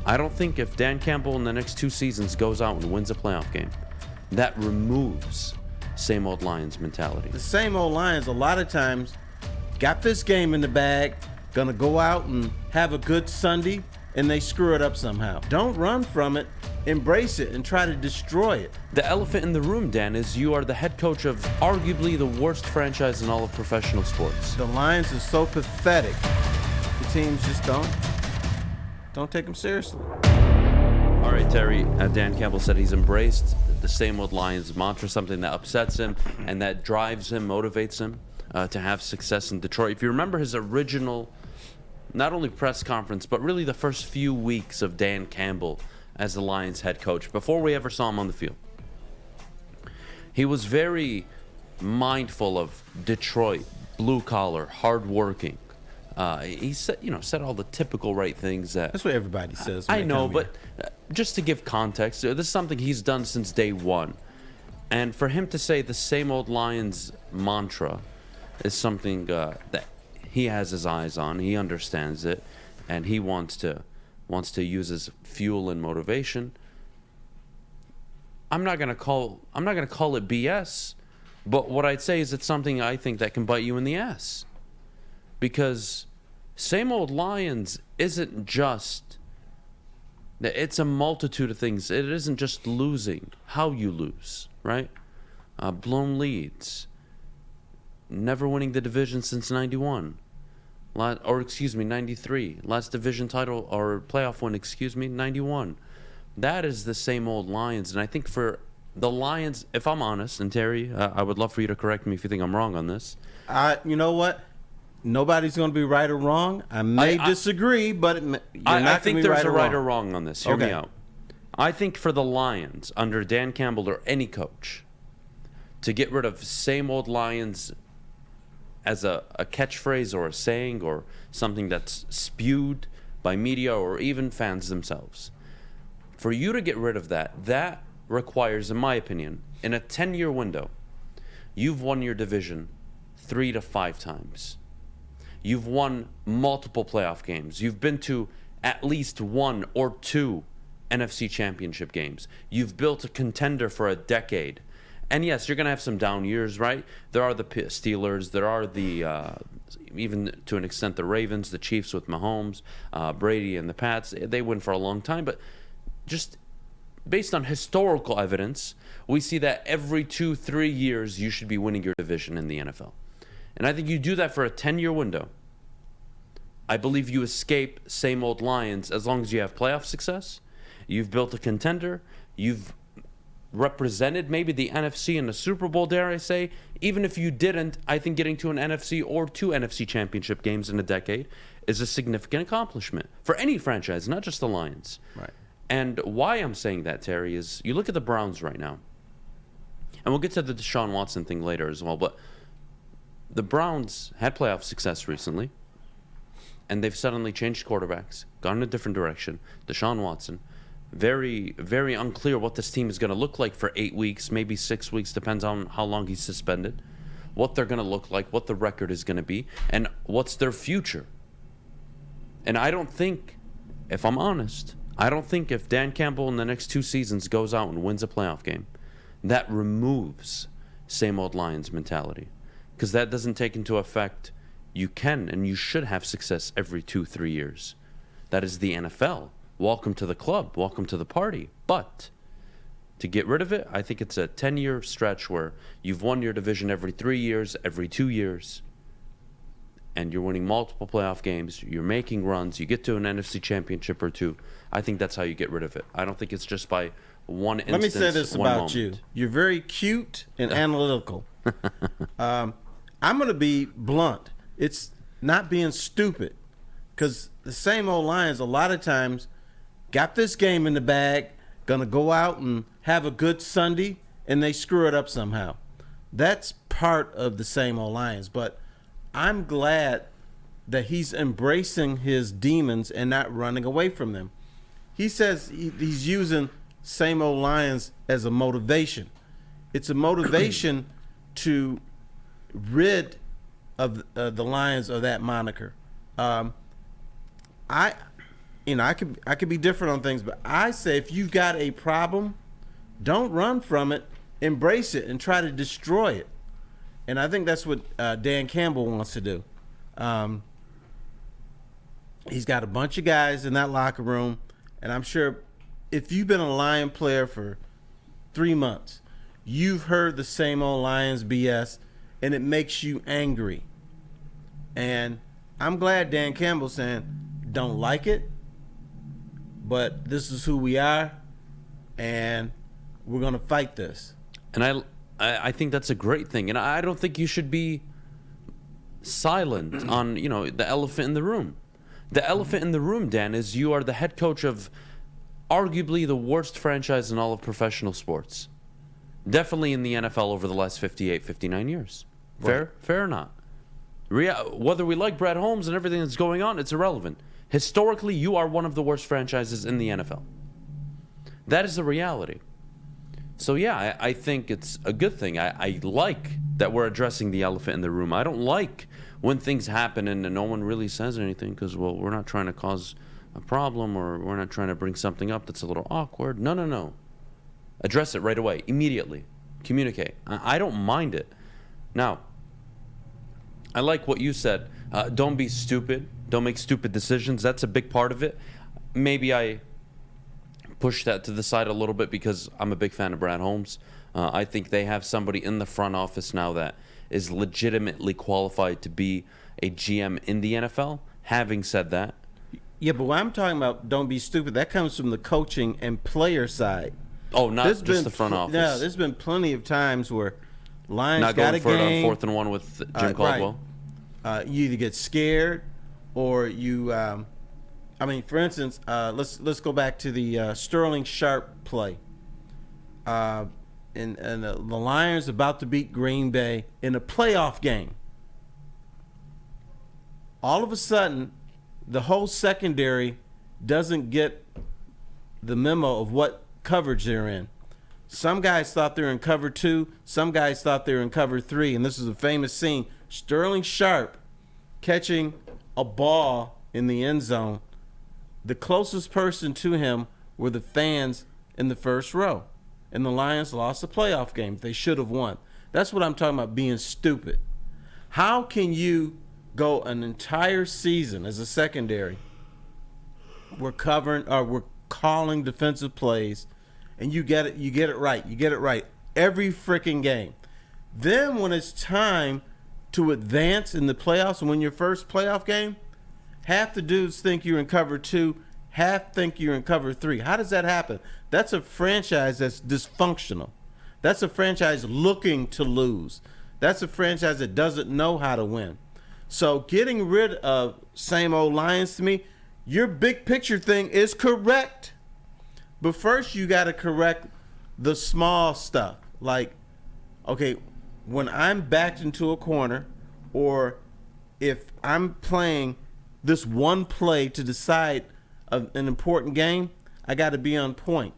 I don't think if Dan Campbell in the next 2 seasons goes out and wins a playoff game, that removes same old Lions mentality. The same old Lions a lot of times got this game in the bag, gonna go out and have a good Sunday, and they screw it up somehow. Don't run from it, embrace it, and try to destroy it. The elephant in the room, Dan, is you are the head coach of arguably the worst franchise in all of professional sports. The Lions are so pathetic. The teams just don't take them seriously. All right, Terry, Dan Campbell said he's embraced the same old Lions mantra, something that upsets him and that drives him, motivates him to have success in Detroit. If you remember his original, not only press conference, but really the first few weeks of Dan Campbell as the Lions head coach, before we ever saw him on the field, he was very mindful of Detroit, blue collar, hardworking. He said all the typical right things that. That's what everybody says. I know, but just to give context, this is something he's done since day one, and for him to say the same old Lions mantra is something that he has his eyes on. He understands it, and he wants to use as fuel and motivation. I'm not gonna call it BS, but what I'd say is it's something I think that can bite you in the ass. Because same old Lions isn't just, it's a multitude of things. It isn't just losing, how you lose, right? Blown leads, never winning the division since 91. 93. Last division title or playoff win, 91. That is the same old Lions. And I think for the Lions, if I'm honest, and Terry, I would love for you to correct me if you think I'm wrong on this. You know what? Nobody's going to be right or wrong. I may disagree, but I think there's a right or wrong on this. Hear me out. I think for the Lions, under Dan Campbell or any coach, to get rid of same old Lions as a catchphrase or a saying or something that's spewed by media or even fans themselves, for you to get rid of that requires, in my opinion, in a 10-year window, you've won your division 3 to 5 times. You've won multiple playoff games. You've been to at least 1 or 2 NFC championship games. You've built a contender for a decade. And yes, you're going to have some down years, right? There are the Steelers. There are the, even to an extent, the Ravens, the Chiefs with Mahomes, Brady and the Pats. They win for a long time. But just based on historical evidence, we see that every 2-3 years, you should be winning your division in the NFL. And I think you do that for a 10-year window. I believe you escape same old Lions as long as you have playoff success. You've built a contender. You've represented maybe the NFC in the Super Bowl, dare I say. Even if you didn't, I think getting to an NFC or 2 NFC championship games in a decade is a significant accomplishment for any franchise, not just the Lions. Right. And why I'm saying that, Terry, is you look at the Browns right now, and we'll get to the Deshaun Watson thing later as well, but the Browns had playoff success recently, and they've suddenly changed quarterbacks, gone in a different direction. Deshaun Watson, very, very unclear what this team is going to look like for 8 weeks, maybe 6 weeks, depends on how long he's suspended, what they're going to look like, what the record is going to be, and what's their future. And I don't think, if I'm honest, I don't think if Dan Campbell in the next 2 seasons goes out and wins a playoff game, that removes same old Lions mentality. Because that doesn't take into effect you can and you should have success every 2-3 years. That is the NFL. Welcome to the club. Welcome to the party. But to get rid of it, I think it's a 10-year stretch where you've won your division every 3 years, every 2 years, and you're winning multiple playoff games. You're making runs. You get to an NFC championship or 2. I think that's how you get rid of it. I don't think it's just by one instance. Let me say this about moment. you. You're very cute and analytical. I'm going to be blunt. It's not being stupid, because the same old Lions a lot of times got this game in the bag, going to go out and have a good Sunday, and they screw it up somehow. That's part of the same old Lions. But I'm glad that he's embracing his demons and not running away from them. He says he's using same old Lions as a motivation. It's a motivation to rid of the Lions of that moniker. I I could be different on things, but I say if you've got a problem, don't run from it, embrace it, and try to destroy it. And I think that's what Dan Campbell wants to do. He's got a bunch of guys in that locker room, and I'm sure if you've been a Lion player for 3 months, you've heard the same old Lions BS, and it makes you angry. And I'm glad Dan Campbell's saying, don't like it, but this is who we are, and we're going to fight this. And I think that's a great thing. And I don't think you should be silent on, the elephant in the room. The elephant in the room, Dan, is you are the head coach of arguably the worst franchise in all of professional sports. Definitely in the NFL over the last 58, 59 years. Fair? Right. Fair or not? Whether we like Brad Holmes and everything that's going on, it's irrelevant. Historically, you are one of the worst franchises in the NFL. That is the reality. So, yeah, I think it's a good thing. I like that we're addressing the elephant in the room. I don't like when things happen and no one really says anything because, well, we're not trying to cause a problem or we're not trying to bring something up that's a little awkward. No. Address it right away, immediately. Communicate. I don't mind it. Now, I like what you said. Don't be stupid. Don't make stupid decisions. That's a big part of it. Maybe I push that to the side a little bit because I'm a big fan of Brad Holmes. I think they have somebody in the front office now that is legitimately qualified to be a GM in the NFL. Having said that. Yeah, but what I'm talking about, don't be stupid, that comes from the coaching and player side. Oh, not just the front office. Yeah, there's been plenty of times where Lions not got a going for game. it on 4th and 1 with Jim Caldwell. Right. You either get scared or you for instance, let's go back to the Sterling Sharp play. And the Lions about to beat Green Bay in a playoff game. All of a sudden, the whole secondary doesn't get the memo of what coverage they're in. Some guys thought they were in cover 2. Some guys thought they were in cover 3. And this is a famous scene. Sterling Sharp catching a ball in the end zone. The closest person to him were the fans in the first row. And the Lions lost the playoff game. They should have won. That's what I'm talking about, being stupid. How can you go an entire season as a secondary? We're calling defensive plays, and you get it right every freaking game. Then when it's time to advance in the playoffs and win your first playoff game, half the dudes think you're in cover 2, half think you're in cover 3. How does that happen? That's a franchise that's dysfunctional. That's a franchise looking to lose. That's a franchise that doesn't know how to win. So getting rid of same old Lions, to me, your big picture thing is correct. But first you got to correct the small stuff. Like, okay, when I'm backed into a corner, or if I'm playing this one play to decide an important game, I got to be on point.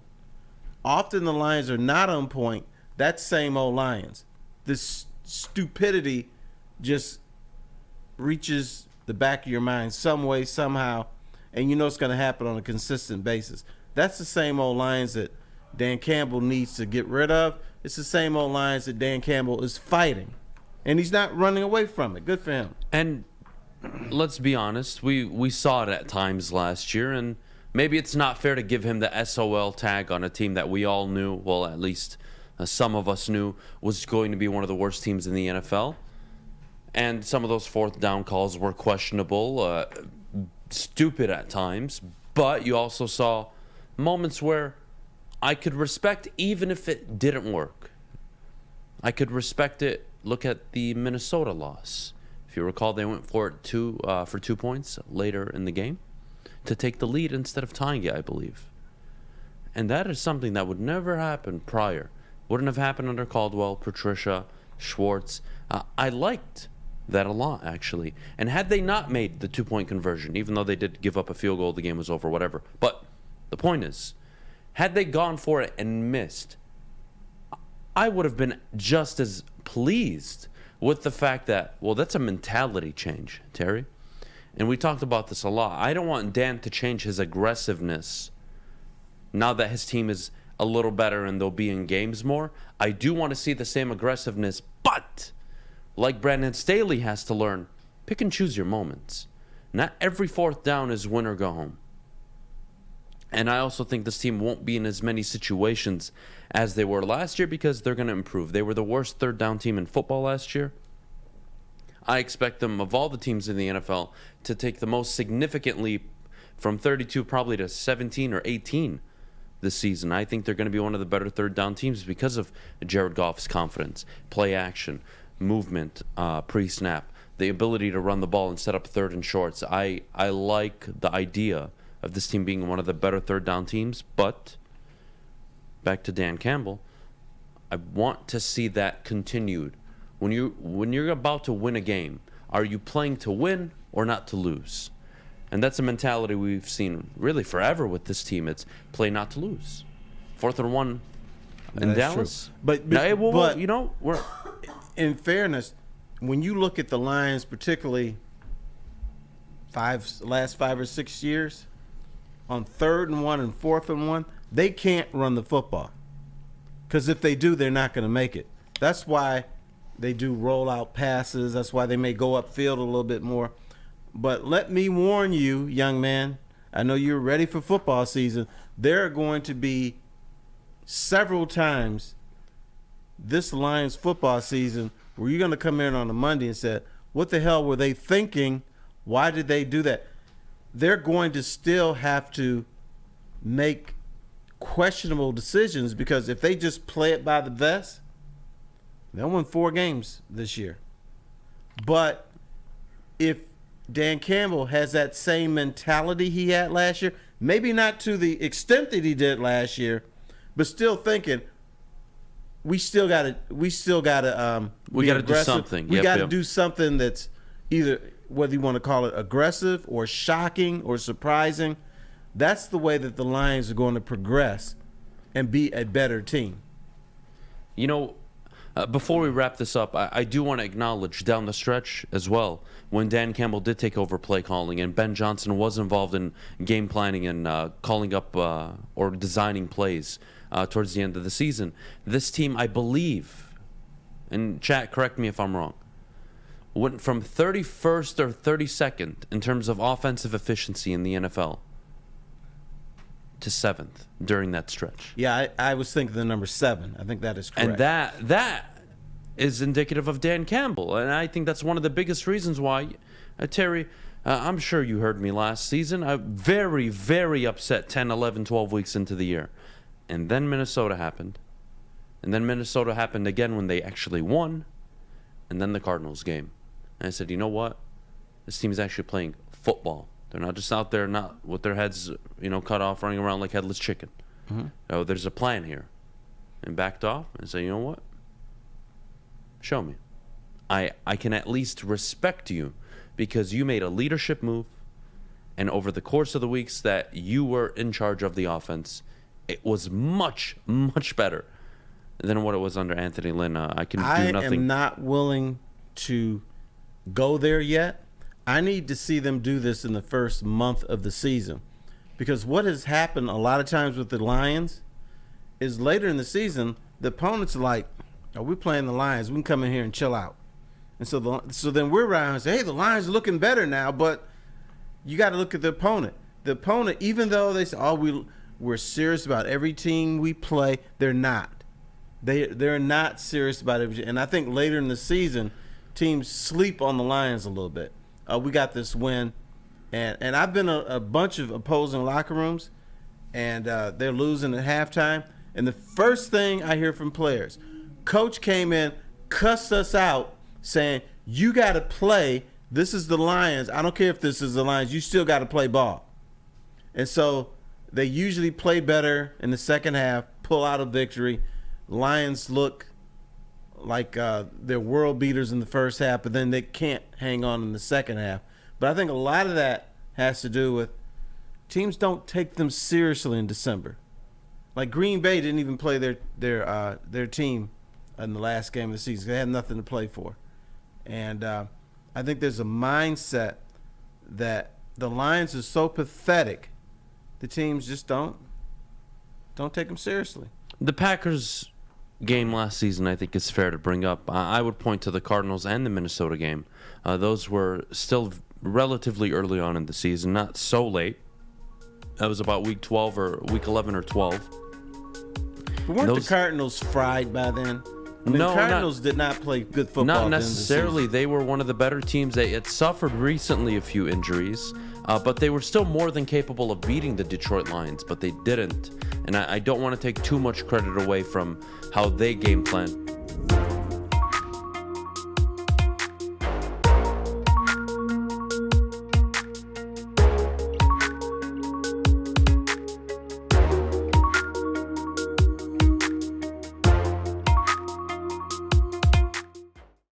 Often the Lions are not on point. That's same old Lions. This stupidity just reaches the back of your mind some way, somehow, and you know it's going to happen on a consistent basis. That's the same old Lions that Dan Campbell needs to get rid of. It's the same old Lions that Dan Campbell is fighting, and he's not running away from it. Good for him. And let's be honest, we saw it at times last year, and maybe it's not fair to give him the SOL tag on a team that we all knew, well, at least some of us knew, was going to be one of the worst teams in the NFL. And some of those 4th down calls were questionable, stupid at times, but you also saw moments where I could respect even if it didn't work. I could respect it. Look at the Minnesota loss. If you recall, they went for it for 2 points later in the game to take the lead instead of tying it, I believe. And that is something that would never happen prior. Wouldn't have happened under Caldwell, Patricia, Schwartz. I liked that a lot, actually. And had they not made the 2-point conversion, even though they did give up a field goal, the game was over, whatever. But the point is, had they gone for it and missed, I would have been just as pleased with the fact that, well, that's a mentality change, Terry. And we talked about this a lot. I don't want Dan to change his aggressiveness now that his team is a little better and they'll be in games more. I do want to see the same aggressiveness, but like Brandon Staley has to learn, pick and choose your moments. Not every fourth down is win or go home. And I also think this team won't be in as many situations as they were last year because they're going to improve. They were the worst third down team in football last year. I expect them, of all the teams in the NFL, to take the most significant leap from 32 probably to 17 or 18 this season. I think they're going to be one of the better third down teams because of Jared Goff's confidence, play action, movement, pre-snap, the ability to run the ball and set up third and shorts. I like the idea of this team being one of the better third down teams, but back to Dan Campbell, I want to see that continued. When you're about to win a game, are you playing to win or not to lose? And that's a mentality we've seen really forever with this team. It's play not to lose. 4th and 1 in Dallas. True. But you know, we're in fairness, when you look at the Lions, particularly last 5 or 6 years, on 3rd and 1 and 4th and 1, they can't run the football. Because if they do, they're not going to make it. That's why they do rollout passes. That's why they may go upfield a little bit more. But let me warn you, young man, I know you're ready for football season. There are going to be several times this Lions football season where you're going to come in on a Monday and say, what the hell were they thinking? Why did they do that? They're going to still have to make questionable decisions because if they just play it by the vest, they'll win 4 games this year. But if Dan Campbell has that same mentality he had last year, maybe not to the extent that he did last year, but still thinking we got to do something. We got to do something that's either, whether you want to call it aggressive or shocking or surprising. That's the way that the Lions are going to progress and be a better team. You know, before we wrap this up, I do want to acknowledge down the stretch as well, when Dan Campbell did take over play calling and Ben Johnson was involved in game planning and calling up or designing plays towards the end of the season. This team, I believe, and chat, correct me if I'm wrong, went from 31st or 32nd in terms of offensive efficiency in the NFL to 7th during that stretch. Yeah, I was thinking the number 7. I think that is correct. And that is indicative of Dan Campbell. And I think that's one of the biggest reasons why, Terry, I'm sure you heard me last season. I'm very, very upset 10, 11, 12 weeks into the year. And then Minnesota happened. And then Minnesota happened again when they actually won. And then the Cardinals game. And I said, you know what? This team is actually playing football. They're not just out there not with their heads, cut off, running around like headless chicken. Mm-hmm. No, there's a plan here. And backed off and said, you know what? Show me. I can at least respect you because you made a leadership move. And over the course of the weeks that you were in charge of the offense, it was much, much better than what it was under Anthony Lynn. I can do nothing. I am not willing to go there yet. I need to see them do this in the first month of the season. Because what has happened a lot of times with the Lions is later in the season, the opponents are like, oh, we're playing the Lions. We can come in here and chill out. And so then we're around and say, hey, the Lions are looking better now. But you got to look at the opponent. The opponent, even though they say, oh, we're serious about every team we play, they're not. They're not serious about every team. And I think later in the season, teams sleep on the Lions a little bit. We got this win. And I've been a bunch of opposing locker rooms, and they're losing at halftime. And the first thing I hear from players, coach came in, cussed us out, saying, you got to play. This is the Lions. I don't care if this is the Lions. You still got to play ball. And so they usually play better in the second half, pull out a victory. Lions look like they're world beaters in the first half, but then they can't hang on in the second half. But I think a lot of that has to do with teams don't take them seriously in December. Like Green Bay didn't even play their team in the last game of the season. They had nothing to play for. And I think there's a mindset that the Lions are so pathetic, the teams just don't take them seriously. The Packers game last season, I think, is fair to bring up. I would point to the Cardinals and the Minnesota game. Those were still relatively early on in the season, not so late. That was about week 12 or week 11 or 12. But weren't the Cardinals fried by then? I mean, No, the Cardinals did not play good football. Not necessarily. They were one of the better teams. They had suffered recently a few injuries, but they were still more than capable of beating the Detroit Lions, but they didn't. And I don't want to take too much credit away from how they game planned.